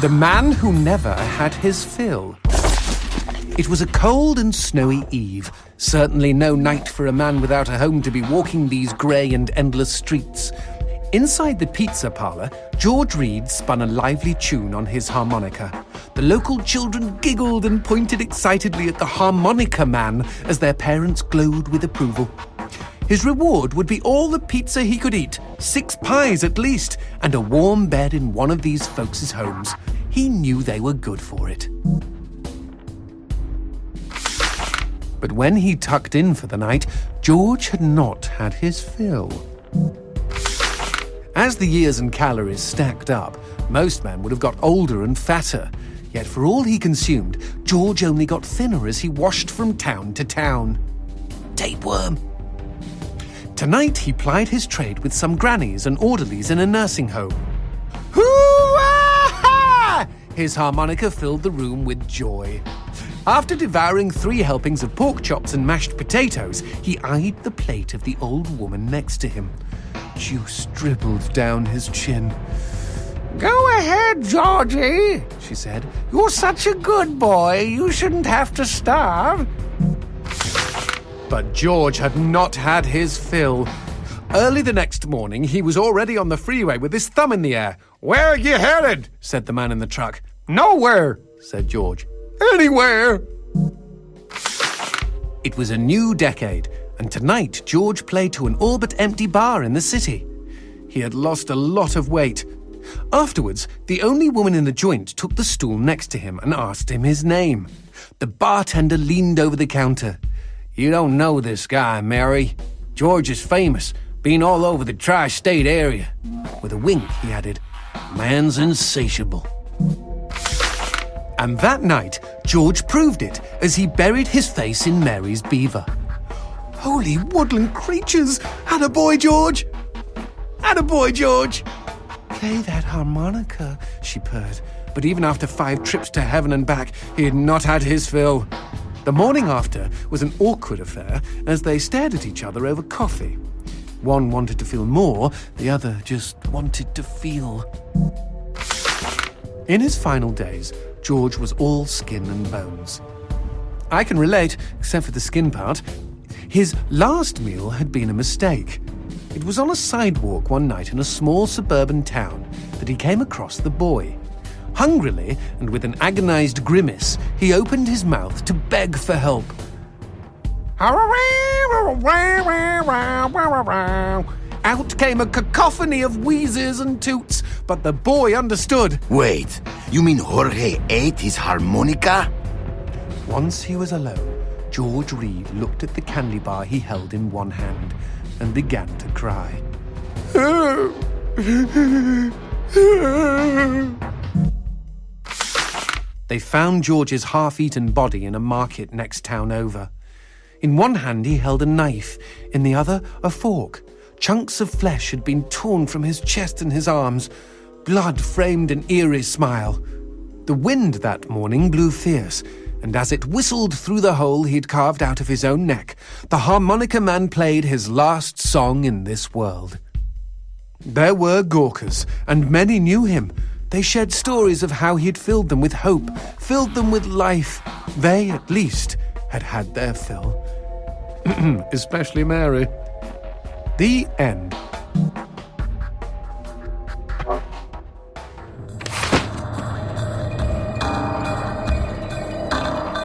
The Man Who Never Had His Fill. It was a cold and snowy eve. Certainly no night for a man without a home to be walking these grey and endless streets. Inside the pizza parlour, George Reed spun a lively tune on his harmonica. The local children giggled and pointed excitedly at the harmonica man as their parents glowed with approval. His reward would be all the pizza he could eat, 6 pies at least, and a warm bed in one of these folks' homes. He knew they were good for it. But when he tucked in for the night, George had not had his fill. As the years and calories stacked up, most men would have got older and fatter. Yet for all he consumed, George only got thinner as he washed from town to town. Tapeworm. Tonight he plied his trade with some grannies and orderlies in a nursing home. Hoo-ah-ha! His harmonica filled the room with joy. After devouring 3 helpings of pork chops and mashed potatoes, he eyed the plate of the old woman next to him. Juice dribbled down his chin. "Go ahead, Georgie," she said. "You're such a good boy, you shouldn't have to starve." But George had not had his fill. Early the next morning, he was already on the freeway with his thumb in the air. "Where are you headed?" said the man in the truck. "Nowhere," said George. "Anywhere." It was a new decade, and tonight George played to an all but empty bar in the city. He had lost a lot of weight. Afterwards, the only woman in the joint took the stool next to him and asked him his name. The bartender leaned over the counter. "You don't know this guy, Mary. George is famous, been all over the tri-state area." With a wink, he added, "Man's insatiable." And that night, George proved it as he buried his face in Mary's beaver. Holy woodland creatures! Attaboy, George! Attaboy, George! "Play that harmonica," she purred. But even after 5 trips to heaven and back, he had not had his fill. The morning after was an awkward affair as they stared at each other over coffee. One wanted to feel more, the other just wanted to feel. In his final days, George was all skin and bones. I can relate, except for the skin part. His last meal had been a mistake. It was on a sidewalk one night in a small suburban town that he came across the boy. Hungrily, and with an agonized grimace, he opened his mouth to beg for help. Out came a cacophony of wheezes and toots, but the boy understood. "Wait, you mean Jorge ate his harmonica?" Once he was alone, George Reed looked at the candy bar he held in one hand and began to cry. They found George's half-eaten body in a market next town over. In one hand he held a knife, in the other a fork. Chunks of flesh had been torn from his chest and his arms. Blood framed an eerie smile. The wind that morning blew fierce, and as it whistled through the hole he'd carved out of his own neck, the harmonica man played his last song in this world. There were Gawkers, and many knew him. They shared stories of how he'd filled them with hope, filled them with life. They, at least, had had their fill. Especially Mary. The end.